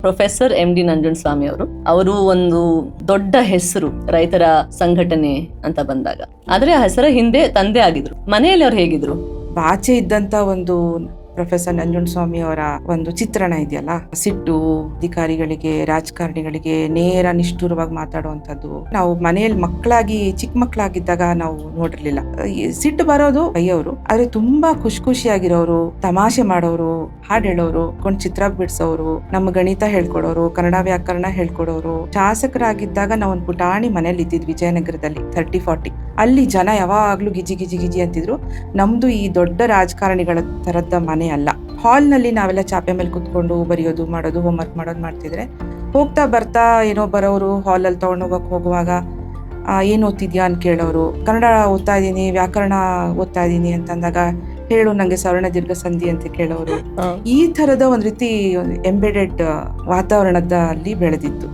Professor MD Nanjundaswamy ಅವರು ಒಂದು ದೊಡ್ಡ ಹೆಸರು ರೈತರ ಸಂಘಟನೆ ಅಂತ ಬಂದಾಗ. ಆದ್ರೆ ಆ ಹೆಸರ ಹಿಂದೆ ತಂದೆ ಆಗಿದ್ರು. ಮನೆಯಲ್ಲಿ ಅವ್ರು ಹೇಗಿದ್ರು? ಆಚೆ ಇದ್ದಂತ ಒಂದು ಪ್ರೊಫೆಸರ್ ನಂಜುಂಡಸ್ವಾಮಿ ಅವರ ಒಂದು ಚಿತ್ರಣ ಇದೆಯಲ್ಲ, ಸಿಟ್ಟು, ಅಧಿಕಾರಿಗಳಿಗೆ, ರಾಜಕಾರಣಿಗಳಿಗೆ ನೇರ ನಿಷ್ಠುರವಾಗಿ ಮಾತಾಡುವಂಥದ್ದು. ನಾವು ಮನೆಯಲ್ಲಿ ಚಿಕ್ಕ ಮಕ್ಕಳಾಗಿದ್ದಾಗ ನಾವು ನೋಡಿರ್ಲಿಲ್ಲ. ಸಿಟ್ಟು ಬರೋದು ಅಯ್ಯವರು, ಆದ್ರೆ ತುಂಬಾ ಖುಷಿಯಾಗಿರೋರು, ತಮಾಷೆ ಮಾಡೋರು, ಹಾಡು ಹೇಳೋರು, ಚಿತ್ರ ಬಿಡಿಸೋರು, ನಮ್ಮ ಗಣಿತ ಹೇಳ್ಕೊಡೋರು, ಕನ್ನಡ ವ್ಯಾಕರಣ ಹೇಳ್ಕೊಡೋರು. ಶಾಸಕರಾಗಿದ್ದಾಗ ನಾವು ಒಂದು ಪುಟಾಣಿ ಮನೇಲಿ ಇದ್ದಿದ್ವಿ ವಿಜಯನಗರದಲ್ಲಿ 30-40. ಅಲ್ಲಿ ಜನ ಯಾವಾಗ್ಲೂ ಗಿಜಿ ಅಂತಿದ್ರು. ನಮ್ದು ಈ ದೊಡ್ಡ ರಾಜಕಾರಣಿಗಳ ತರದ್ದ ಮನೆ ಅಲ್ಲ. ಹಾಲ್ ನಲ್ಲಿ ನಾವೆಲ್ಲ ಚಾಪೆ ಮೇಲೆ ಕುತ್ಕೊಂಡು ಬರೆಯೋದು, ಮಾಡೋದು, ಹೋಮ್ವರ್ಕ್ ಮಾಡೋದು ಮಾಡ್ತಿದ್ರೆ, ಹೋಗ್ತಾ ಬರ್ತಾ ಏನೋ ಬರೋರು ಹಾಲ್ ಅಲ್ಲಿ ಹೋಗುವಾಗ ಏನ್ ಓದ್ತಿದ್ಯಾ ಅಂತ ಕೇಳೋರು. ಕನ್ನಡ ಓದ್ತಾ ಇದೀನಿ, ವ್ಯಾಕರಣ ಓದ್ತಾ ಇದೀನಿ ಅಂತಂದಾಗ ಹೇಳು ನಂಗೆ ಸವರ್ಣ ದೀರ್ಘ ಸಂಧಿ ಅಂತ ಕೇಳೋರು. ಈ ತರದ ಒಂದ್ ರೀತಿ ಎಂಬೆಡೆಡ್ ವಾತಾವರಣದಲ್ಲಿ ಬೆಳೆದಿತ್ತು.